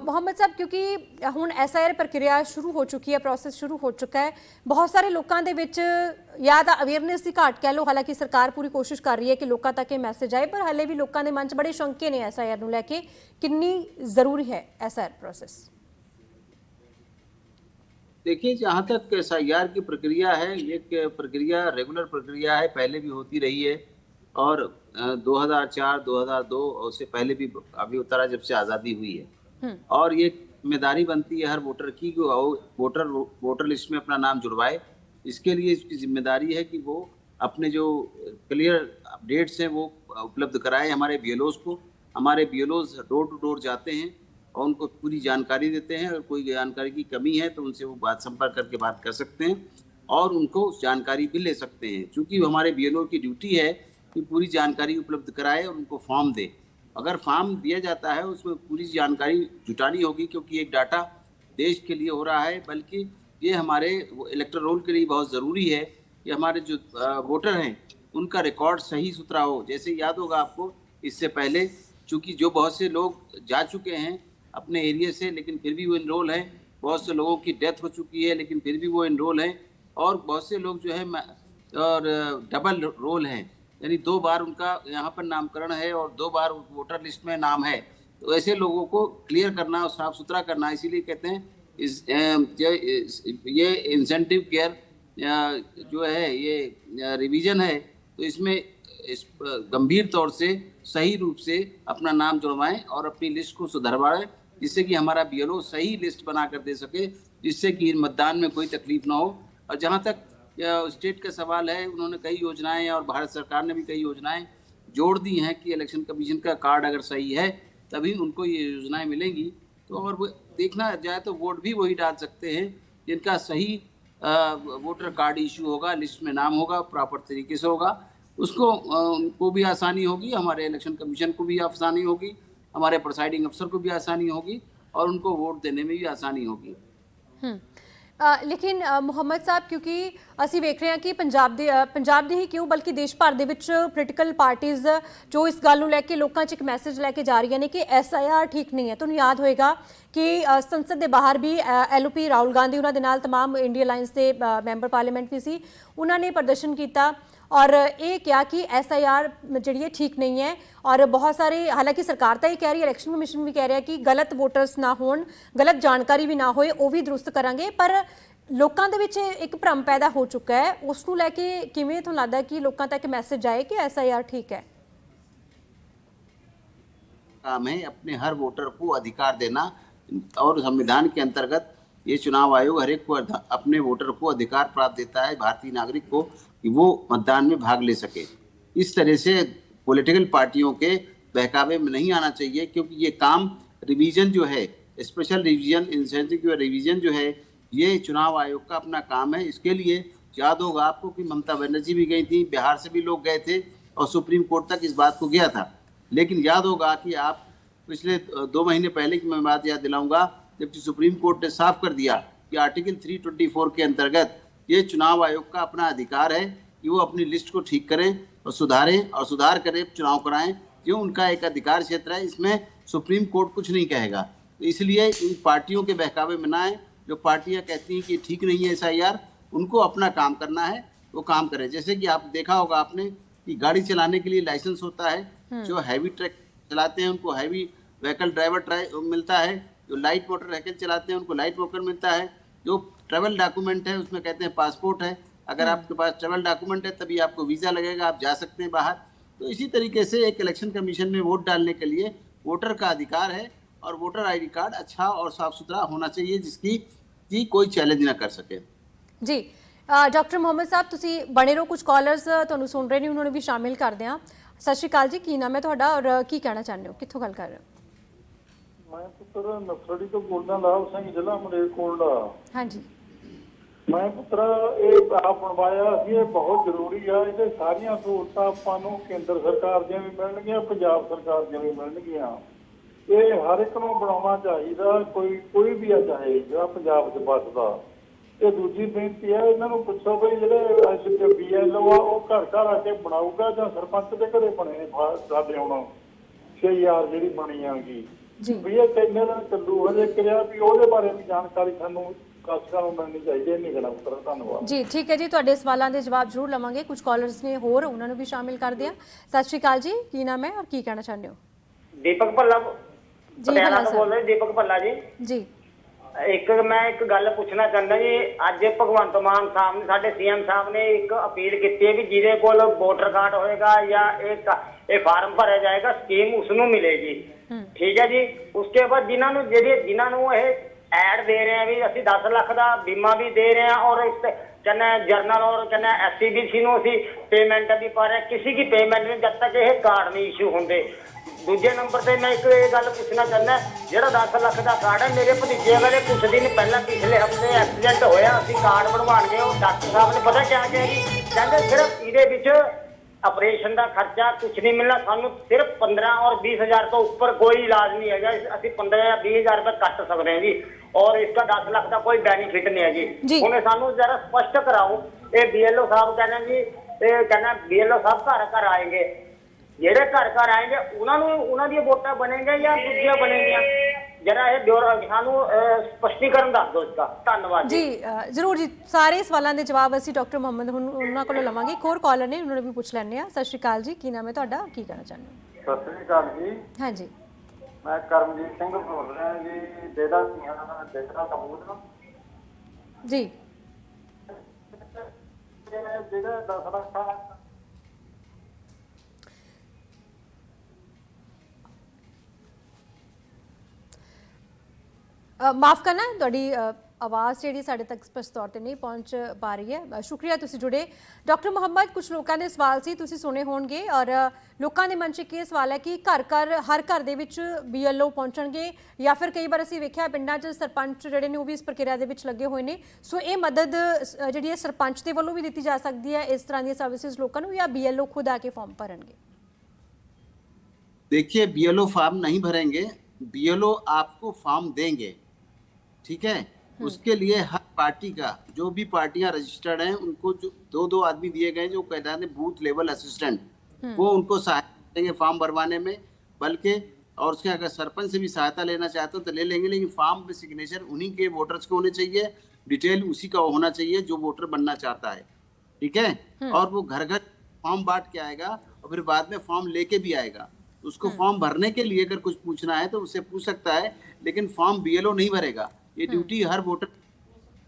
ਮੁਹੰਮਦ ਸਾਹਿਬ, ਕਿਉਂਕਿ ਹੁਣ SIR ਪ੍ਰਕਿਰਿਆ ਸ਼ੁਰੂ ਹੋ ਚੁੱਕੀ ਹੈ, ਪ੍ਰੋਸੈਸ ਸ਼ੁਰੂ ਹੋ ਚੁੱਕਾ ਹੈ, ਬਹੁਤ ਸਾਰੇ ਲੋਕਾਂ ਦੇ ਵਿੱਚ ਜਾਂ ਤਾਂ ਅਵੇਅਰਨੈਸ ਦੀ ਘਾਟ ਕਹਿ ਲਓ। ਹਾਲਾਂਕਿ ਸਰਕਾਰ ਪੂਰੀ ਕੋਸ਼ਿਸ਼ ਕਰ ਰਹੀ ਹੈ ਕਿ ਲੋਕਾਂ ਤੱਕ ਇਹ ਮੈਸੇਜ ਆਏ, ਪਰ ਹਾਲੇ ਵੀ ਲੋਕਾਂ ਦੇ ਮਨ 'ਚ ਬੜੇ ਸ਼ੰਕੇ ਨੇ SIR ਨੂੰ ਲੈ ਕੇ। कितनी जरूरी है SIR प्रोसेस? देखिए, जहाँ तक SIR की प्रक्रिया है, ये प्रक्रिया रेगुलर प्रक्रिया है, पहले भी होती रही है। और 2004, 2002 और उससे पहले भी अभी उत्तरा जब से आज़ादी हुई है। और ये जिम्मेदारी बनती है हर वोटर की कि वो वोटर लिस्ट में अपना नाम जुड़वाए। इसके लिए इसकी जिम्मेदारी है कि वो अपने जो क्लियर अपडेट्स हैं वो उपलब्ध कराए हमारे BLOs को। हमारे BLOs डोर टू डोर जाते हैं और उनको पूरी जानकारी देते हैं। अगर कोई जानकारी की कमी है तो उनसे वो संपर्क करके बात कर सकते हैं और उनको जानकारी भी ले सकते हैं। चूँकि हमारे BLO की ड्यूटी है कि पूरी जानकारी उपलब्ध कराए और उनको फॉर्म दे। अगर फॉर्म दिया जाता है उसमें पूरी जानकारी जुटानी होगी, क्योंकि एक डाटा देश के लिए हो रहा है, बल्कि ये हमारे इलेक्टोरल रोल के लिए बहुत ज़रूरी है कि हमारे जो वोटर हैं उनका रिकॉर्ड सही सुथरा हो। जैसे याद होगा आपको, इससे पहले चूँकि जो बहुत से लोग जा चुके हैं अपने एरिया से, लेकिन फिर भी वो इनरोल हैं। बहुत से लोगों की डेथ हो चुकी है लेकिन फिर भी वो इनरोल हैं। और बहुत से लोग जो है और डबल रोल हैं, यानी 2 बार उनका यहाँ पर नामकरण है और 2 बार वोटर लिस्ट में नाम है। तो ऐसे लोगों को क्लियर करना और साफ़ सुथरा करना, इसीलिए कहते हैं ये इंसेंटिव केयर जो है ये रिवीजन है। तो इसमें इस गंभीर तौर से सही रूप से अपना नाम जुड़वाएं और अपनी लिस्ट को सुधरवाएं, जिससे कि हमारा BLO सही लिस्ट बना कर दे सके, जिससे कि मतदान में कोई तकलीफ ना हो। और जहाँ तक स्टेट का सवाल है, उन्होंने कई योजनाएं और भारत सरकार ने भी कई योजनाएं जोड़ दी हैं कि इलेक्शन कमीशन का कार्ड अगर सही है तभी उनको ये योजनाएं मिलेंगी। तो और वो देखना जाए तो वोट भी वही डाल सकते हैं जिनका सही वोटर कार्ड इशू होगा, लिस्ट में नाम होगा, प्रॉपर तरीके से होगा। उसको उनको भी आसानी होगी, हमारे इलेक्शन कमीशन को भी आसानी होगी, हमारे प्रिसाइडिंग अफसर को भी आसानी होगी और उनको वोट देने में भी आसानी होगी। लेकिन ਮੁਹੰਮਦ ਸਾਹਿਬ, ਕਿਉਂਕਿ ਅਸੀਂ ਵੇਖ ਰਹੇ ਹਾਂ ਕਿ ਪੰਜਾਬ ਦੇ ਹੀ ਕਿਉਂ ਬਲਕਿ ਦੇਸ਼ ਭਰ ਦੇ ਵਿੱਚ ਪੋਲੀਟੀਕਲ ਪਾਰਟੀਆਂ ਜੋ ਇਸ ਗੱਲ ਨੂੰ ਲੈ ਕੇ ਲੋਕਾਂ 'ਚ ਇੱਕ ਮੈਸੇਜ ਲੈ ਕੇ ਜਾ ਰਹੀਆਂ ਨੇ ਕਿ SIR ਠੀਕ ਨਹੀਂ ਹੈ। ਤੁਹਾਨੂੰ ਯਾਦ ਹੋਏਗਾ ਕਿ ਸੰਸਦ ਦੇ ਬਾਹਰ ਵੀ LOP ਰਾਹੁਲ ਗਾਂਧੀ, ਉਹਨਾਂ ਦੇ ਨਾਲ तमाम इंडिया अलायंस ਦੇ ਮੈਂਬਰ ਪਾਰਲੀਮੈਂਟ ਵੀ ਸੀ, ਉਹਨਾਂ ਨੇ ਪ੍ਰਦਰਸ਼ਨ ਕੀਤਾ और ये क्या कि SIR जी ठीक नहीं है। और बहुत सारे, हालांकि सरकार तो ये कह रही है, इलेक्शन कमीशन भी कह रहा है कि गलत वोटर्स ना हो, गलत जानकारी भी ना होए, वो भी दुरुस्त करांगे। पर लोगों के विच एक भ्रम पैदा हो चुका है, उसनूं लैके किवें तुहानूं लगदा कि लोगों तक मैसेज आए कि SIR ठीक है? काम है अपने हर वोटर को अधिकार देना, और संविधान के अंतर्गत ये चुनाव आयोग हर एक को अपने वोटर को अधिकार प्राप्त देता है, भारतीय नागरिक को, कि वो मतदान में भाग ले सके। इस तरह से पॉलिटिकल पार्टियों के बहकावे में नहीं आना चाहिए, क्योंकि ये काम रिवीजन जो है, स्पेशल रिवीजन, इंसेंटिव रिवीजन जो है, ये चुनाव आयोग का अपना काम है। इसके लिए याद होगा आपको कि ममता बनर्जी भी गई थी, बिहार से भी लोग गए थे और सुप्रीम कोर्ट तक इस बात को गया था। लेकिन याद होगा कि आप पिछले 2 महीने पहले की मैं बात याद दिलाऊंगा, जबकि सुप्रीम कोर्ट ने साफ कर दिया कि आर्टिकल 324 के अंतर्गत ये चुनाव आयोग का अपना अधिकार है कि वो अपनी लिस्ट को ठीक करें और सुधारें और सुधार करें, चुनाव कराएं। जो उनका एक अधिकार क्षेत्र है, इसमें सुप्रीम कोर्ट कुछ नहीं कहेगा। तो इसलिए इन पार्टियों के बहकावे में ना आए। जो पार्टियां कहती हैं कि ठीक नहीं है SIR, उनको अपना काम करना है, वो काम करें। जैसे कि आप देखा होगा आपने कि गाड़ी चलाने के लिए लाइसेंस होता है, जो हैवी ट्रक चलाते हैं उनको हैवी व्हीकल ड्राइवर मिलता है, जो लाइट मोटर व्हीकल चलाते हैं उनको लाइट मोटर मिलता है, जो ट्रैवल डॉक्यूमेंट है उसमें कहते हैं पासपोर्ट है, अगर आपके पास ट्रैवल डॉक्यूमेंट है तभी आपको वीज़ा लगेगा, आप जा सकते हैं बाहर। तो इसी तरीके से एक इलेक्शन कमीशन में वोट डालने के लिए वोटर का अधिकार है और वोटर ID कार्ड अच्छा और साफ सुथरा होना चाहिए, जिसकी कोई चैलेंज ना कर सके। जी डॉक्टर मुहम्मद साहब, तुसी बने रहो, कुछ कॉलर्स तुहानूं सुन रहे ने, उन्होंने भी शामिल कर दें। सत श्री अकाल जी, की नाम है तुहाडा और की कहना चाहते हो, कित्थों गल कर रहे हो? मैं पुत्र नफड़ी तो बोलना लाभ सिंह जिला मलेरकोटला। हाँ जी। मैं पुत्र ये आप बनवाया ये बहुत जरूरी है, ये सारिया सहूलत आपू केंद्र सरकार दी भी मिलणगियां, पंजाब सरकार दी भी मिलणगियां। ये हर एक नूं बनाउणा चाहिए, कोई भी आ चाहे जो पंजाब च बसदा। ये दूजी बेनती है, इन्हां नूं पुछो भी जिहड़े BLO आ वो घर घर आके बनाऊगा जां सरपंच दे घरे बने ने साडे हुण 6000 जिहड़ी बनी आगी। ਜੀ ਵੀ ਇਹ ਕਿੰਨੇ ਦਿਨ ਚੱਲੂ ਹਜੇ ਕਿਰਿਆ ਵੀ ਉਹਦੇ ਬਾਰੇ ਵੀ ਜਾਣਕਾਰੀ ਸਾਨੂੰ ਦਰਸ਼ਕਾਂ ਨੂੰ ਮਿਲਣੀ ਚਾਹੀਦੀ ਹੈ। ਨਹੀਂ ਗਣਾ ਪੁੱਤਰ, ਧੰਨਵਾਦ ਜੀ ਠੀਕ ਹੈ ਜੀ, ਤੁਹਾਡੇ ਸਵਾਲਾਂ ਦੇ ਜਵਾਬ ਜ਼ਰੂਰ ਲਵਾਂਗੇ। ਕੁਝ ਕਾਲਰਸ ਨੇ ਹੋਰ, ਉਹਨਾਂ ਨੂੰ ਵੀ ਸ਼ਾਮਿਲ ਕਰਦੇ ਆ। ਸਤਿ ਸ਼੍ਰੀ ਅਕਾਲ ਜੀ, ਕੀ ਨਾਮ ਹੈ ਔਰ ਕੀ ਕਹਿਣਾ ਚਾਹੁੰਦੇ ਹੋ? ਦੀਪਕ ਭੱਲਾ ਜੀ ਪਟਿਆਲਾ ਭੱਲਾ ਤੋਂ ਸਰ। ਬੋਲ ਰਹੇ ਦੀਪਕ ਭੱਲਾ ਜੀ। ਜੀ ਮੈਂ ਇੱਕ ਗੱਲ ਪੁੱਛਣਾ ਚਾਹੁੰਦਾ ਜੀ। ਅੱਜ ਭਗਵੰਤ ਮਾਨ ਸਾਹਿਬ ਨੇ, ਸਾਡੇ ਸੀਐਮ ਸਾਹਿਬ ਨੇ ਇੱਕ ਅਪੀਲ ਕੀਤੀ ਹੈ ਵੀ ਜਿਹਦੇ ਕੋਲ ਵੋਟਰ ਕਾਰਡ ਹੋਏਗਾ ਜਾਂ ਇਹ ਫਾਰਮ ਭਰਿਆ ਜਾਏਗਾ, ਸਕੀਮ ਉਸ ਨੂੰ ਮਿਲੇਗੀ। ਠੀਕ ਹੈ ਜੀ। ਉਸਕੇ ਬਾਅਦ ਜਿਨ੍ਹਾਂ ਨੂੰ ਇਹ ਐਡ ਦੇ ਰਹੇ ਆ ਵੀ ਅਸੀਂ 10 ਲੱਖ ਦਾ ਬੀਮਾ ਵੀ ਦੇ ਰਹੇ ਹਾਂ ਔਰ ਇਸ ਕਹਿੰਦੇ ਜਰਨਲ और कहना SCBC ਨੂੰ ਅਸੀਂ ਪੇਮੈਂਟ ਵੀ ਪਾ ਰਹੇ, ਕਿਸੇ की पेमेंट नहीं जब तक ਇਹ ਕਾਰਡ ਨਹੀਂ ਇਸ਼ੂ ਹੁੰਦੇ। ਦੂਜੇ ਨੰਬਰ ਤੇ ਮੈਂ ਇੱਕ ਇਹ ਗੱਲ ਪੁੱਛਣਾ ਚਾਹੁੰਦਾ, ਜਿਹੜਾ 10 ਲੱਖ ਦਾ ਕਾਰਡ ਹੈ, ਮੇਰੇ ਭਤੀਜੇ ਵਾਲੇ ਕੁਝ ਦਿਨ ਪਹਿਲਾਂ ਪਿਛਲੇ ਹਫਤੇ ਐਕਸੀਡੈਂਟ ਹੋਇਆ, ਅਸੀਂ ਕਾਰਡ ਬਣਵਾਉਣ ਗਏ, ਉਹ ਡਾਕਟਰ ਸਾਹਿਬ ਨੇ ਪਤਾ ਕਿਆ ਕਿਹਾ ਜੀ, ਕਹਿੰਦੇ ਸਿਰਫ ਇਹਦੇ ਵਿੱਚ ਆਪਰੇਸ਼ਨ ਦਾ ਖਰਚਾ ਕੁਝ ਨਹੀਂ ਮਿਲਣਾ, ਸਾਨੂੰ ਸਿਰਫ 15 और 20 हज़ार ਤੋਂ ਉੱਪਰ ਕੋਈ ਇਲਾਜ ਨਹੀਂ ਹੈਗਾ, ਅਸੀਂ 15 ਜਾਂ 20 ਹਜ਼ਾਰ ਰੁਪਏ ਕੱਟ ਸਕਦੇ ਹਾਂ ਜੀ और इसका 10 ਲੱਖ ਦਾ ਕੋਈ ਬੈਨੀਫਿਟ ਨਹੀਂ ਹੈ ਜੀ। ਹੁਣ ਸਾਨੂੰ ਜਰਾ ਸਪਸ਼ਟ ਕਰਾਓ। ਇਹ BLO ਸਾਹਿਬ ਕਹਿੰਦੇ ਜੀ, ਇਹ ਕਹਿੰਦਾ BLO ਸਾਹਿਬ ਘਰ ਘਰ ਆएंगे, ਜਿਹੜੇ ਘਰ ਘਰ ਆएंगे ਉਹਨਾਂ ਦੀਆਂ ਵੋਟਾਂ ਬਣੇਗੀਆਂ ਜਾਂ ਦੂਜੀਆਂ ਬਣੇਗੀਆਂ? ਜਰਾ ਇਹ ਸਾਨੂੰ ਸਪਸ਼ਟੀਕਰਨ ਦੱਸ ਦਿਓ ਇਸਦਾ। ਧੰਨਵਾਦ ਜੀ ਜ਼ਰੂਰ ਜੀ, ਸਾਰੇ ਸਵਾਲਾਂ ਦੇ ਜਵਾਬ ਅਸੀਂ ਡਾਕਟਰ ਮੁਹੰਮਦ ਹੁਣ ਉਹਨਾਂ ਕੋਲੋਂ ਲਵਾਂਗੇ। ਇੱਕ ਹੋਰ ਕਾਲਰ ਨੇ, ਉਹਨਾਂ ਨੂੰ ਵੀ ਪੁੱਛ ਲੈਂਦੇ ਆ। ਸਤਿ ਸ਼੍ਰੀ ਅਕਾਲ ਜੀ, ਕੀ ਨਾਮ ਹੈ ਤੁਹਾਡਾ, ਕੀ ਕਹਿਣਾ ਚਾਹੁੰਦੇ ਹੋ? ਸਤਿ ਸ੍ਰੀ ਅਕਾਲ ਜੀ। ਹਾਂਜੀ ਮੈਂ ਕਰਮਜੀਤ ਸਿੰਘ ਬੋਲ ਰਿਹਾ ਜੀ, ਡੇਰਾ ਕਬੂਤ। ਜੀ ਜਿਹੜਾ 10 ਲੱਖ ਮਾਫ ਕਰਨਾ, ਤੁਹਾਡੀ ਆਵਾਜ਼ ਜਿਹੜੀ ਸਾਡੇ ਤੱਕ ਸਪਸ਼ਟ ਤੌਰ ਤੇ ਨਹੀਂ ਪਹੁੰਚ ਪਾ ਰਹੀ ਹੈ। ਸ਼ੁਕਰੀਆ ਤੁਸੀਂ ਜੁੜੇ। ਡਾਕਟਰ ਮੁਹੰਮਦ, ਕੁਝ ਲੋਕਾਂ ਦੇ ਸਵਾਲ ਸੀ, ਤੁਸੀਂ ਸੁਣੇ ਹੋਣਗੇ, ਔਰ ਲੋਕਾਂ ਦੇ ਮਨ 'ਚ ਇਹ ਸਵਾਲ ਹੈ ਕਿ ਹਰ ਘਰ ਦੇ ਵਿੱਚ BLO ਪਹੁੰਚਣਗੇ ਜਾਂ ਫਿਰ ਕਈ ਵਾਰ ਅਸੀਂ ਵੇਖਿਆ ਪਿੰਡਾਂ 'ਚ ਸਰਪੰਚ ਜਿਹੜੇ ਨੇ ਉਹ ਵੀ ਇਸ ਪ੍ਰਕਿਰਿਆ ਦੇ ਵਿੱਚ ਲੱਗੇ ਹੋਏ ਨੇ। ਸੋ ਇਹ ਮਦਦ ਜਿਹੜੀ ਹੈ ਸਰਪੰਚ ਦੇ ਵੱਲੋਂ ਵੀ ਦਿੱਤੀ ਜਾ ਸਕਦੀ ਹੈ ਇਸ ਤਰ੍ਹਾਂ ਦੀਆਂ ਸਰਵਿਸਿਜ਼ ਲੋਕਾਂ ਨੂੰ, ਜਾਂ BLO खुद आके फॉर्म भरेंगे? देखिए, BLO फॉर्म नहीं भरेंगे, BLO आपको फॉर्म देंगे। ठीक है, उसके लिए हर पार्टी का, जो भी पार्टियां रजिस्टर्ड हैं, उनको जो दो आदमी दिए गए जो कहते हैं बूथ लेवल असिस्टेंट, वो उनको सहायता देंगे फॉर्म भरवाने में। बल्कि और उसके अगर सरपंच से भी सहायता लेना चाहते हो तो ले लेंगे, लेकिन फॉर्म में सिग्नेचर उन्हीं के वोटर्स के होने चाहिए, डिटेल उसी का होना चाहिए जो वोटर बनना चाहता है। ठीक है, और वो घर घर फॉर्म बांट के आएगा और फिर बाद में फॉर्म लेके भी आएगा। उसको फॉर्म भरने के लिए अगर कुछ पूछना है तो उससे पूछ सकता है, लेकिन फॉर्म BLO नहीं भरेगा। ये ड्यूटी हर वोटर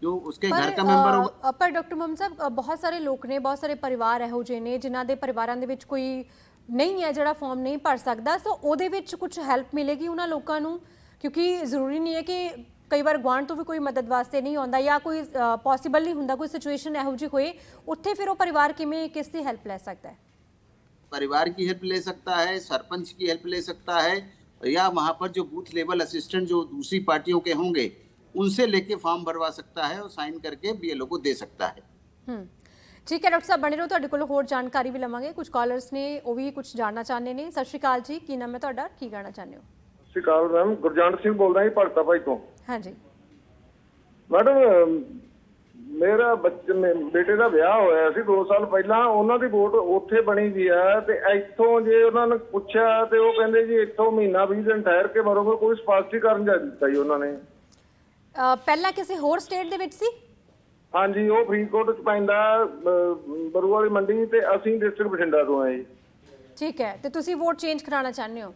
जो उसके घर का ਮੈਂਬਰ ਹੋਗਾ। ਪਰ ਡਾਕਟਰ ਮੁਹੰਮਦ ਸਾਹਿਬ, ਬਹੁਤ ਸਾਰੇ ਲੋਕ ਨੇ, ਬਹੁਤ ਸਾਰੇ ਪਰਿਵਾਰ ਇਹੋ ਜਿਹੇ ਨੇ ਜਿਨ੍ਹਾਂ ਦੇ ਪਰਿਵਾਰਾਂ ਦੇ ਵਿੱਚ ਕੋਈ ਨਹੀਂ ਹੈ ਜਿਹੜਾ ਫਾਰਮ ਨਹੀਂ ਭਰ ਸਕਦਾ। ਸੋ ਉਹਦੇ ਵਿੱਚ ਕੁਝ ਹੈਲਪ ਮਿਲੇਗੀ ਉਹਨਾਂ ਲੋਕਾਂ ਨੂੰ? ਕਿਉਂਕਿ ਜ਼ਰੂਰੀ ਨਹੀਂ ਹੈ ਕਿ ਕਈ ਵਾਰ ਗੁਆਂਢ ਤੋਂ ਵੀ ਕੋਈ ਮਦਦ ਵਾਸਤੇ ਨਹੀਂ ਆਉਂਦਾ ਜਾਂ ਕੋਈ ਪੋਸੀਬਲ ਨਹੀਂ ਹੁੰਦਾ, ਕੋਈ ਸਿਚੁਏਸ਼ਨ ਇਹੋ ਜਿਹੀ ਹੋਏ, ਉੱਥੇ ਫਿਰ ਉਹ ਪਰਿਵਾਰ ਕਿਸ ਦੀ ਹੈਲਪ ਲੈ ਸਕਦਾ ਹੈ? परिवार की हेल्प ले सकता है, सरपंच की हेल्प ले सकता है, या वहाँ पर जो बूथ लेवल असिस्टेंट जो दूसरी पार्टियों के होंगे उनसे लेके फॉर्म भरवा सकता है और साइन करके BLO को दे सकता है। ठीक है डॉक्टर साहब, बने रहो, ਤੁਹਾਡੇ ਕੋਲੋਂ ਹੋਰ ਜਾਣਕਾਰੀ ਵੀ ਲਵਾਂਗੇ। ਕੁਝ ਕਾਲਰਸ ਨੇ ਉਹ ਵੀ ਕੁਝ ਜਾਣਨਾ ਚਾਹੁੰਦੇ ਨੇ। ਸਤਿ ਸ਼੍ਰੀ ਅਕਾਲ ਜੀ, ਕੀ ਨਾਮ ਹੈ ਤੁਹਾਡਾ, ਕੀ ਕਹਿਣਾ ਚਾਹੁੰਦੇ ਹੋ? ਸਤਿ ਸ਼੍ਰੀ ਅਕਾਲ ਮੈਮ, ਗੁਰਜੰਟ ਸਿੰਘ ਬੋਲਦਾ ਜੀ ਭਗਤਾ ਭਾਈ ਤੋਂ। ਹਾਂਜੀ ਮੈਡਮ, ਮੇਰਾ ਬੇਟੇ ਦਾ ਵਿਆਹ ਹੋਇਆ ਸੀ 2 ਸਾਲ ਪਹਿਲਾਂ, ਉਹਨਾਂ ਦੀ ਵੋਟ ਉੱਥੇ ਬਣੀ ਵੀ ਆ, ਤੇ ਇੱਥੋਂ ਜੇ ਉਹਨਾਂ ਨੇ ਪੁੱਛਿਆ ਤੇ ਉਹ ਕਹਿੰਦੇ ਜੀ ਇੱਥੋਂ ਮਹੀਨਾ 20 ਦਿਨ ਠਹਿਰ ਕੇ ਮਰੋਗੇ, ਕੋਈ ਸਪਸ਼ਟੀਕਰਨ ਜਾ ਦਿੱਤਾ ਜੀ ਉਹਨਾਂ ਨੇ। ਪਹਿਲਾਂ ਕਿਸੇ ਹੋਰ ਸਟੇਟ ਦੇ ਵਿੱਚ ਸੀ? ਹਾਂਜੀ, ਉਹ ਫਰੀਦਕੋਟ ਚ ਪੈਂਦਾ, ਬਰੂ ਵਾਲੀ ਮੰਡੀ, ਤੇ ਅਸੀਂ ਡਿਸਟ੍ਰਿਕਟ ਬਠਿੰਡਾ ਤੋਂ ਆਏ ਜੀ। ਠੀਕ ਹੈ, ਤੇ ਤੁਸੀਂ ਵੋਟ ਚੇਂਜ ਕਰਾਉਣਾ ਚਾਹੁੰਦੇ ਹੋ?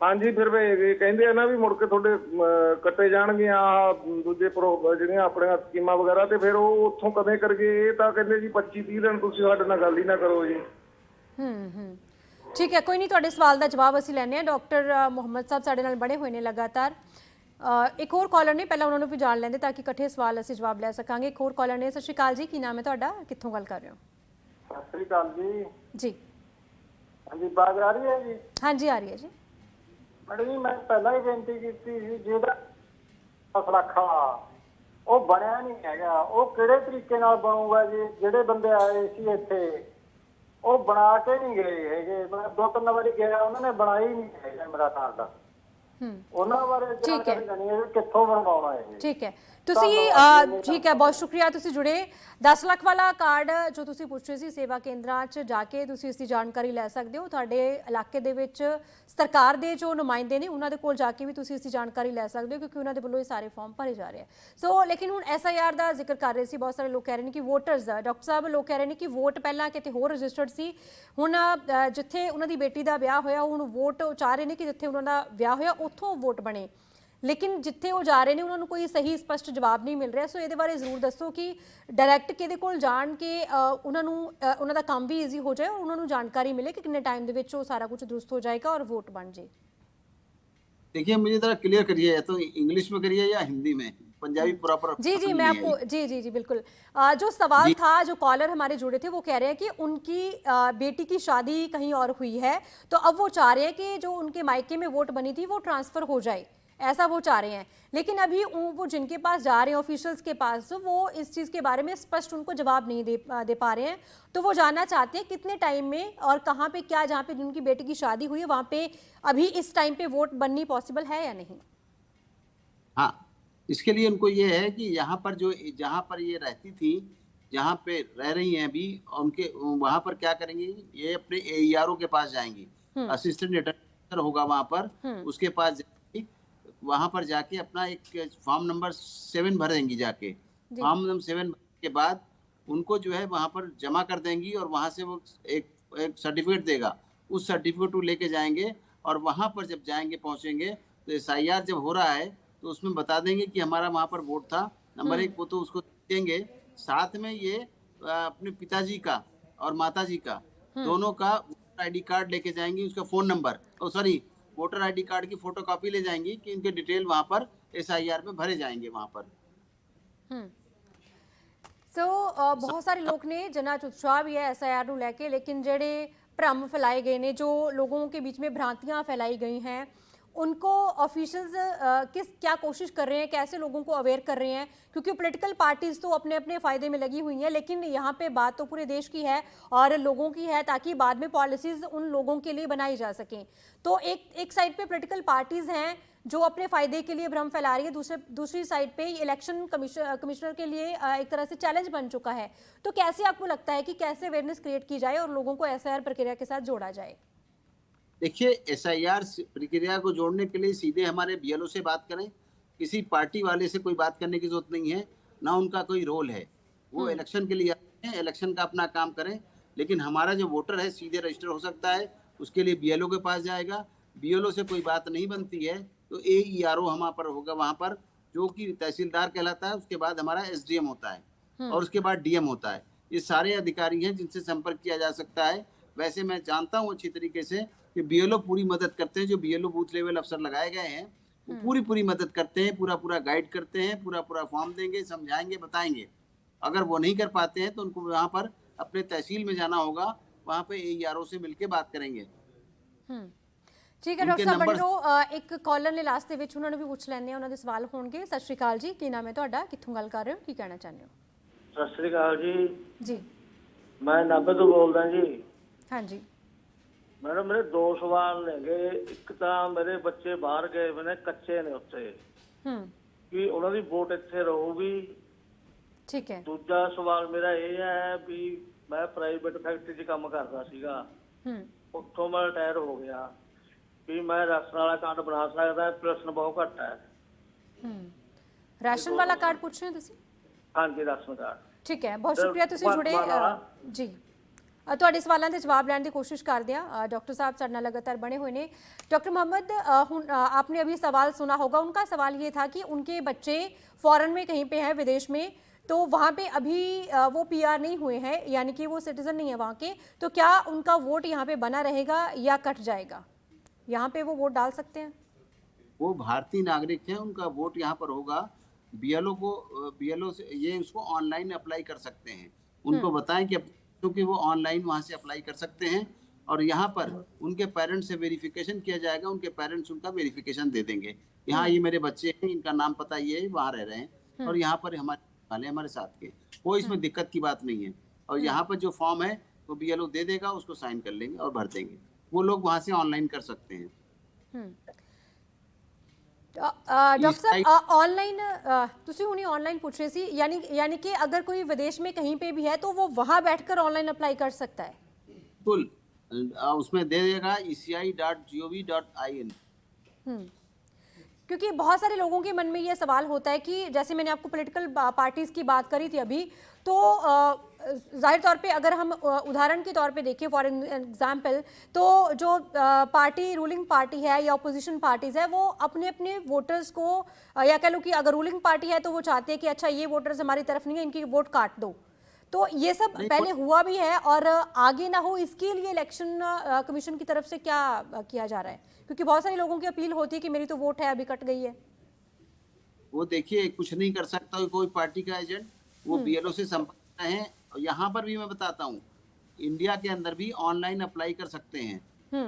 ਹਾਂਜੀ, ਫਿਰ ਇਹ ਕਹਿੰਦੇ ਆ ਨਾ ਵੀ ਮੁੜ ਕੇ ਤੁਹਾਡੇ ਕੱਟੇ ਜਾਣਗੇ ਆ ਦੂਜੇ ਜਿਹੜੀਆਂ ਆਪਣੀਆਂ ਸਕੀਮਾਂ ਵਗੈਰਾ, ਤੇ ਫਿਰ ਉਹ ਉੱਥੋਂ ਕਦੇ ਕਰਗੇ। ਇਹ ਤਾਂ ਕਹਿੰਦੇ ਜੀ 25-30 ਦਿਨ ਤੁਸੀਂ ਸਾਡੇ ਨਾਲ ਗੱਲ ਹੀ ਨਾ ਕਰੋ ਜੀ। ਠੀਕ ਹੈ, ਕੋਈ ਨਹੀਂ, ਤੁਹਾਡੇ ਸਵਾਲ ਦਾ ਜਵਾਬ ਅਸੀਂ ਲੈਣੇ ਆ। ਡਾਕਟਰ ਮੁਹੰਮਦ ਸਾਹਿਬ ਸਾਡੇ ਨਾਲ ਬੜੇ ਹੋਏ ਨੇ ਲਗਾਤਾਰ। ਇੱਕ ਹੋਰ ਕਾਲਰ ਨੇ, ਪਹਿਲਾਂ ਉਹਨਾਂ ਨੂੰ ਵੀ ਜਾਣ ਲੈਂਦੇ ਤਾਂ ਕਿ ਇਕੱਠੇ ਸਵਾਲ ਅਸੀਂ ਜਵਾਬ ਲੈ ਸਕਾਂਗੇ। ਇੱਕ ਹੋਰ ਕਾਲਰ ਨੇ। ਸਤਿ ਸ਼੍ਰੀ ਅਕਾਲ ਜੀ, ਕੀ ਨਾਮ ਹੈ ਤੁਹਾਡਾ, ਕਿੱਥੋਂ ਗੱਲ ਕਰ ਰਹੇ ਹੋ? ਸਤਿ ਸ਼੍ਰੀ ਅਕਾਲ ਜੀ। ਜੀ ਹਾਂਜੀ, ਬਾਤ ਆ ਰਹੀ ਹੈ ਜੀ? ਹਾਂਜੀ ਆ ਰਹੀ ਹੈ ਜੀ। ਮੈਡਮ ਜੀ, ਮੈਂ ਪਹਿਲਾਂ ਹੀ ਬੇਨਤੀ ਕੀਤੀ ਸੀ, ਜਿਹਦਾ 10 ਲੱਖ ਉਹ ਬਣਿਆ ਨਹੀਂ ਹੈਗਾ, ਉਹ ਕਿਹੜੇ ਤਰੀਕੇ ਨਾਲ ਬਣੂਗਾ ਜੀ? ਜਿਹੜੇ ਬੰਦੇ ਆਏ ਸੀ ਇੱਥੇ ਉਹ ਬਣਾ ਕੇ ਨਹੀਂ ਗਏ ਹੈਗੇ। ਮੈਂ 2-3 ਵਾਰੀ ਗਿਆ, ਉਹਨਾਂ ਨੇ ਬਣਾਈ ਨਹੀਂ ਹੈਗਾ ਮੇਰਾ ਕਾਰਡ। ਉਹਨਾਂ ਬਾਰੇ ਜਾਣਕਾਰੀ ਲੈਣੀ ਹੈ ਕਿੱਥੋਂ ਬਣਵਾਉਣਾ ਹੈ। ਠੀਕ ਹੈ, ਤੁਸੀਂ ਠੀਕ ਹੈ, ਬਹੁਤ ਸ਼ੁਕਰੀਆ ਤੁਸੀਂ ਜੁੜੇ। 10 ਲੱਖ ਵਾਲਾ ਕਾਰਡ ਜੋ ਤੁਸੀਂ ਪੁੱਛ ਰਹੇ ਸੀ, ਸੇਵਾ ਕੇਂਦਰਾਂ 'ਚ ਜਾ ਕੇ ਤੁਸੀਂ ਇਸ ਦੀ ਜਾਣਕਾਰੀ ਲੈ ਸਕਦੇ ਹੋ। ਤੁਹਾਡੇ ਇਲਾਕੇ ਦੇ ਵਿੱਚ ਸਰਕਾਰ ਦੇ ਜੋ ਨੁਮਾਇੰਦੇ ਨੇ ਉਹਨਾਂ ਦੇ ਕੋਲ ਜਾ ਕੇ ਵੀ ਤੁਸੀਂ ਇਸ ਦੀ ਜਾਣਕਾਰੀ ਲੈ ਸਕਦੇ ਹੋ, ਕਿਉਂਕਿ ਉਹਨਾਂ ਦੇ ਵੱਲੋਂ ਇਹ ਸਾਰੇ ਫਾਰਮ ਭਰੇ ਜਾ ਰਹੇ ਆ। ਸੋ ਲੇਕਿਨ ਹੁਣ SIR ਦਾ ਜ਼ਿਕਰ ਕਰ ਰਹੇ ਸੀ, ਬਹੁਤ ਸਾਰੇ ਲੋਕ ਕਹਿ ਰਹੇ ਨੇ ਕਿ ਵੋਟਰਸ ਦਾ, ਡਾਕਟਰ ਸਾਹਿਬ ਲੋਕ ਕਹਿ ਰਹੇ ਨੇ ਕਿ ਵੋਟ ਪਹਿਲਾਂ ਕਿਤੇ ਹੋਰ ਰਜਿਸਟਰਡ ਸੀ, ਹੁਣ ਜਿੱਥੇ ਉਹਨਾਂ ਦੀ ਬੇਟੀ ਦਾ ਵਿਆਹ ਹੋਇਆ ਹੁਣ ਵੋਟ ਚਾਹ ਰਹੇ ਨੇ ਕਿ ਜਿੱਥੇ ਉਹਨਾਂ ਦਾ ਵਿਆਹ ਹੋਇਆ ਉੱਥੋਂ ਵੋਟ ਬਣੇ, ਲੇਕਿਨ ਜਿੱਥੇ ਉਹ ਜਾ ਰਹੇ ਨੇ ਉਹਨਾਂ ਨੂੰ ਕੋਈ ਸਹੀ ਸਪਸ਼ਟ ਜਵਾਬ ਨਹੀਂ ਮਿਲ ਰਿਹਾ। ਸੋ ਇਹਦੇ ਬਾਰੇ ਜ਼ਰੂਰ ਦੱਸੋ ਕਿ ਡਾਇਰੈਕਟ ਕਿਹਦੇ ਕੋਲ ਜਾਣ ਕੇ ਉਹਨਾਂ ਨੂੰ ਉਹਨਾਂ ਦਾ ਕੰਮ ਵੀ ਈਜ਼ੀ ਹੋ ਜਾਏ और ਉਹਨਾਂ ਨੂੰ ਜਾਣਕਾਰੀ ਮਿਲੇ कि कितने टाइम ਦੇ ਵਿੱਚ ਉਹ सारा कुछ दुरुस्त हो जाएगा और वोट बन जाए। देखिए मुझे जरा क्लियर करिए, या तो इंग्लिश में करिए या हिंदी में, पंजाबी प्रॉपर। जी जी मैं आपको जी बिल्कुल। जो सवाल था, जो कॉलर हमारे जुड़े थे वो कह रहे हैं कि उनकी बेटी की शादी कहीं और हुई है, तो अब वो चाह रहे हैं कि जो उनके मायके में वोट बनी थी वो ट्रांसफर हो जाए, ऐसा वो चाह रहे हैं। लेकिन अभी वो जिनके पास जा रहे हैं ऑफिशियल्स के पास, वो इस चीज़ के बारे में स्पष्ट उनको जवाब नहीं दे पा रहे हैं। तो वो जानना चाहते हैं कितने टाइम में और कहाँ पे क्या, जहाँ पे जिनकी बेटी की शादी हुई है वहाँ पे अभी इस टाइम पे वोट बननी पॉसिबल है या नहीं। हाँ, इसके लिए उनको ये है कि यहाँ पर जो जहाँ पर ये रहती थी, जहाँ पे रह रही हैं अभी, उनके वहाँ पर क्या करेंगी, ये अपने AERO के पास जाएंगी, असिस्टेंट रिटर्निंग होगा वहाँ पर, उसके पास वहां पर जाके अपना एक फॉर्म नंबर 7 भरेंगी। जाके फॉर्म नंबर 7 के बाद उनको जो है वहां पर जमा कर देंगी और वहां से वो एक सर्टिफिकेट देगा, उस सर्टिफिकेट को लेके जाएंगे और वहां पर जब जाएंगे पहुंचेंगे तो SIR जब हो रहा है तो उसमें बता देंगे कि हमारा वहां पर वोट था नंबर 1, वो तो उसको देंगे। साथ में ये अपने पिताजी का और माताजी का दोनों का ID कार्ड लेके जाएंगी, उसका phone number voter ID card की फोटोकॉपी ले जाएंगी कि इनके डिटेल वहां पर SIR में भरे जाएंगे वहां पर। बहुत सारे लोग ने जना उत्साह भी है SIR ਨੂੰ ਲੈ ਕੇ, लेकिन ਜਿਹੜੇ भ्रम फैलाए गए ने, जो लोगों के बीच में भ्रांतियां फैलाई गई हैं, उनको ऑफिशियल्स क्या कोशिश कर रहे हैं, कैसे लोगों को अवेयर कर रहे हैं, क्योंकि पॉलिटिकल पार्टीज तो अपने अपने फ़ायदे में लगी हुई हैं, लेकिन यहाँ पे बात तो पूरे देश की है और लोगों की है, ताकि बाद में पॉलिसीज़ उन लोगों के लिए बनाई जा सकें। तो एक साइड पे पॉलिटिकल पार्टीज़ हैं जो अपने फ़ायदे के लिए भ्रम फैला रही है, दूसरी साइड पे इलेक्शन कमिश्नर के लिए एक तरह से चैलेंज बन चुका है। तो कैसे आपको लगता है कि कैसे अवेयरनेस क्रिएट की जाए और लोगों को SIR प्रक्रिया के साथ जोड़ा जाए। देखिए, SIR प्रक्रिया को जोड़ने के लिए सीधे हमारे BLO से बात करें, किसी पार्टी वाले से कोई बात करने की जरूरत नहीं है, ना उनका कोई रोल है। वो इलेक्शन के लिए आते हैं, इलेक्शन का अपना काम करें, लेकिन हमारा जो वोटर है सीधे रजिस्टर हो सकता है, उसके लिए BLO के पास जाएगा। BLO से कोई बात नहीं बनती है तो AERO हमारे पर होगा, वहाँ पर जो कि तहसीलदार कहलाता है, उसके बाद हमारा SDM होता है और उसके बाद DM होता है। ये सारे अधिकारी हैं जिनसे संपर्क किया जा सकता है। वैसे मैं जानता हूँ अच्छी तरीके से कि BLO पूरी मदद करते हैं, जो BLO बूथ लेवल अफसर लगाए गए हैं वो पूरी मदद करते हैं, पूरा गाइड करते हैं, पूरा फॉर्म देंगे, समझाएंगे, बताएंगे। अगर वो नहीं कर पाते हैं तो उनको वहाँ पर अपने तहसील में जाना होगा, वहाँ पे AERO से मिलके बात करेंगे। ठीक है डॉक्टर साहब, बने रहो। एक कॉलर ने लास्ट ਦੇ ਵਿੱਚ ਉਹਨਾਂ ਨੂੰ ਵੀ ਪੁੱਛ ਲੈਣੇ ਆ, ਉਹਨਾਂ ਦੇ ਸਵਾਲ ਹੋਣਗੇ। ਸਤਿ ਸ਼੍ਰੀ ਅਕਾਲ ਜੀ, ਕੀ ਨਾਮ ਹੈ ਤੁਹਾਡਾ, ਕਿੱਥੋਂ ਗੱਲ ਕਰ ਰਹੇ ਹੋ, ਕੀ ਕਹਿਣਾ ਚਾਹੁੰਦੇ ਹੋ। ਸਤਿ ਸ਼੍ਰੀ ਅਕਾਲ ਜੀ ਮੈਂ ਨਾਭੇ ਤੋਂ ਬੋਲਦਾ ਜੀ। ਹਾਂਜੀ मैडम, मेरे 2 सवाल नेगे। एक तो मेरे बच्चे बाहर गए मैंने कच्चे ने उत्थे कि उन्हों की वोट इत्थे रहूगी। ठीक है। दूजा सवाल मेरा ये है भी मैं प्राइवेट फैक्ट्री च काम करता सीगा, उत्थों मैं रिटायर हो गया, भी मैं राशन वाला कार्ड बना सकता, प्रश्न बहुत घट है। राशन वाला कार्ड पूछ रहे हो तुसी? हाँ जी, राशन कार्ड। ठीक है, बहुत शुक्रिया तुसी जुड़े जी। ਤੁਹਾਡੇ ਸਵਾਲਾਂ ਦੇ ਜਵਾਬ ਲੈਣ ਦੀ ਕੋशिश ਕਰਦੇ हैं। डॉक्टर साहब ਸਾਡੇ ਨਾਲ लगातार बने हुए हैं। डॉक्टर मोहम्मद, आपने अभी सवाल सुना होगा, उनका सवाल ये था कि उनके बच्चे फॉरेन में कहीं पे हैं, विदेश में, तो वहाँ पे अभी वो PR नहीं हुए हैं, यानी कि वो सिटीजन नहीं है वहाँ के, तो क्या उनका वोट यहाँ पे बना रहेगा या कट जाएगा, यहाँ पे वो वोट डाल सकते हैं? वो भारतीय नागरिक हैं, उनका वोट यहाँ पर होगा। BLO से ये उसको ऑनलाइन अप्लाई कर सकते हैं, उनको बताएं कि क्योंकि वो ऑनलाइन वहाँ से अप्लाई कर सकते हैं और यहाँ पर उनके पेरेंट्स से वेरिफिकेशन किया जाएगा, उनके पेरेंट्स उनका वेरिफिकेशन दे देंगे। यहाँ ये मेरे बच्चे हैं, इनका नाम पता ये है, वहाँ रह रहे हैं और यहाँ पर हमारे साथ के, कोई इसमें दिक्कत की बात नहीं है। और यहाँ पर जो फॉर्म है वो BLO दे देगा, उसको साइन कर लेंगे और भर देंगे। वो लोग वहाँ से ऑनलाइन कर सकते हैं। ਡਾਕਟਰ ਸਾਹਿਬ ऑनलाइन ਤੁਸੀਂ ਹੁਣੀ ऑनलाइन पूछ रहे सी यानी कि अगर कोई विदेश में कहीं पे भी है तो वो वहां बैठकर ऑनलाइन अप्लाई कर सकता है। बिल्कुल, उसमें दे देगा eci.gov.in। क्योंकि बहुत सारे लोगों के मन में ये सवाल होता है कि जैसे मैंने आपको पॉलिटिकल पार्टीज की बात करी थी अभी, तो जाहिर तौर पे अगर हम उदाहरण के तौर पे देखें फॉर एग्जांपल, तो जो पार्टी रूलिंग पार्टी है या अपोजिशन पार्टीज है वो अपने अपने वोटर्स को या कह लो कि अगर रूलिंग पार्टी है तो वो चाहते हैं कि अच्छा ये वोटर्स हमारी तरफ नहीं है, इनकी वोट काट दो। तो ये सब पहले हुआ भी है और आगे ना हो इसके लिए इलेक्शन कमीशन की तरफ से क्या किया जा रहा है? क्योंकि बहुत सारे लोगों की अपील होती है कि मेरी तो वोट है अभी कट गई है। वो देखिए कुछ नहीं कर सकता कोई पार्टी का एजेंट, वो बीएलओ से संपर्क है। और यहाँ पर भी मैं बताता हूँ, इंडिया के अंदर भी ऑनलाइन अप्लाई कर सकते हैं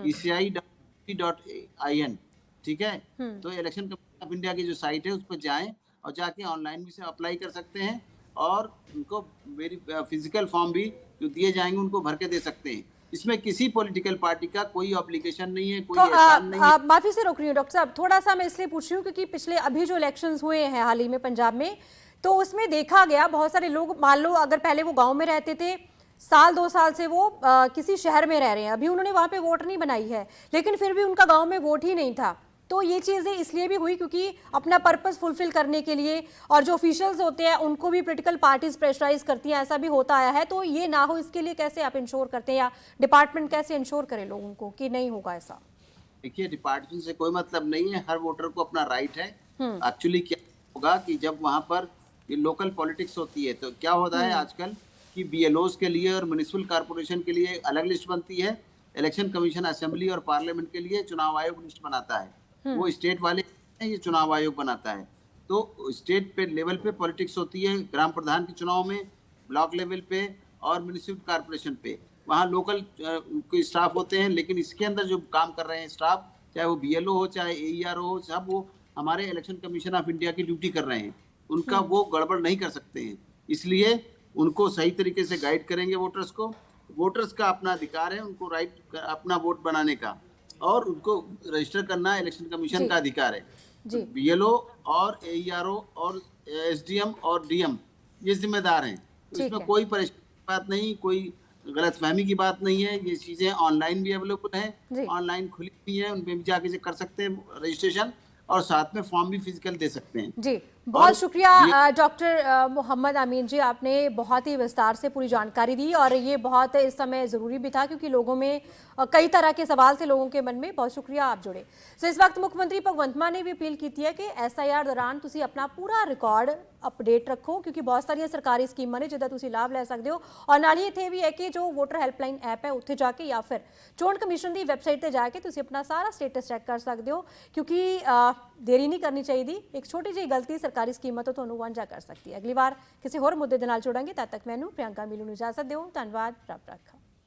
eci.in। ठीक है, तो इलेक्शन कमीशन ऑफ इंडिया की जो साइट है उस पर जाएं और जाके ऑनलाइन भी से अप्लाई कर सकते हैं और उनको मेरी फिजिकल फॉर्म भी जो दिए जाएंगे उनको भर के दे सकते हैं। इसमें किसी पॉलिटिकल पार्टी का कोई ऑब्लिगेशन नहीं है, कोई एहसान नहीं है। माफी से रोक रही हूँ डॉक्टर साहब, थोड़ा सा मैं इसलिए पूछ रही हूँ क्योंकि पिछले अभी जो इलेक्शंस हुए हैं हाल ही में पंजाब में, तो उसमें देखा गया बहुत सारे लोग, मान लो अगर पहले वो गांव में रहते थे, साल 2 साल से वो किसी शहर में रह रहे हैं, अभी उन्होंने वहां पे वोट नहीं बनाई है, लेकिन फिर भी उनका गांव में वोट ही नहीं था। तो ये चीज़ें इसलिए भी हुई क्योंकि अपना पर्पस फुलफिल करने के लिए, और जो ऑफिशियल्स होते हैं उनको भी पॉलिटिकल पार्टीज प्रेशराइज करती हैं, ऐसा भी होता आया है। तो ये ना हो इसके लिए कैसे आप इंश्योर करते हैं या डिपार्टमेंट कैसे इंश्योर करे लोगों को कि नहीं होगा ऐसा? देखिए, डिपार्टमेंट से कोई मतलब नहीं है, हर वोटर को अपना राइट है। एक्चुअली क्या होगा कि जब वहां पर ये लोकल पॉलिटिक्स होती है तो क्या होता है आजकल कि बीएलओज के लिए और म्युनिसिपल कॉर्पोरेशन के लिए अलग लिस्ट बनती है, इलेक्शन कमीशन असेंबली और पार्लियामेंट के लिए चुनाव आयोग लिस्ट बनाता है, वो स्टेट वाले ये चुनाव आयोग बनाता है। तो स्टेट पे लेवल पे पॉलिटिक्स होती है, ग्राम प्रधान के चुनाव में, ब्लॉक लेवल पे और म्युनिसिपल कॉर्पोरेशन पे, वहाँ लोकल कोई स्टाफ होते हैं। लेकिन इसके अंदर जो काम कर रहे हैं स्टाफ, चाहे वो बीएलओ हो चाहे एईआर हो, सब वो हमारे इलेक्शन कमीशन ऑफ इंडिया की ड्यूटी कर रहे हैं, उनका वो गड़बड़ नहीं कर सकते हैं। इसलिए उनको सही तरीके से गाइड करेंगे वोटर्स को। वोटर्स का अपना अधिकार है, उनको राइट अपना वोट बनाने का, और उनको रजिस्टर करना इलेक्शन कमीशन का अधिकार है। बीएलओ और एईआरओ और एसडीएम और डीएम ये जिम्मेदार हैं। इसमें कोई परेशानी की बात नहीं, कोई गलतफहमी की बात नहीं है। ये चीजें ऑनलाइन भी अवेलेबल हैं, ऑनलाइन खुली हुई है, उन पे भी जाके कर सकते हैं रजिस्ट्रेशन, और साथ में फॉर्म भी फिजिकल दे सकते हैं। जी, बहुत शुक्रिया डॉक्टर मोहम्मद अमीन जी, आपने बहुत ही विस्तार से पूरी जानकारी दी और ये बहुत इस समय ज़रूरी भी था क्योंकि लोगों में कई तरह के सवाल थे लोगों के मन में। बहुत शुक्रिया, आप जुड़े। सो इस वक्त मुख्यमंत्री भगवंत मान ने भी अपील की है कि SIR दौरान तुसी अपना पूरा रिकॉर्ड अपडेट रखो क्योंकि बहुत सारिया सरकारी स्कीमां ने जिदा तुसी लाभ लै सकते हो। और नाल ही इत्थे भी है कि जो वोटर हैल्पलाइन ऐप है उत्थे जाके या फिर चोण कमीशन की वैबसाइट पर जाके तुसी अपना सारा स्टेटस चैक कर सकते हो क्योंकि देरी नहीं करनी चाहिए। एक छोटी जी गलती सरकारी स्कीमां तो तुहानूं वांझा कर सकती है। अगली बार किसी होर मुद्दे दे नाल जुड़ांगे, तद तक मैनूं प्रियंका मीलू नूं इजाजत दिओ। धन्नवाद, रब राखा।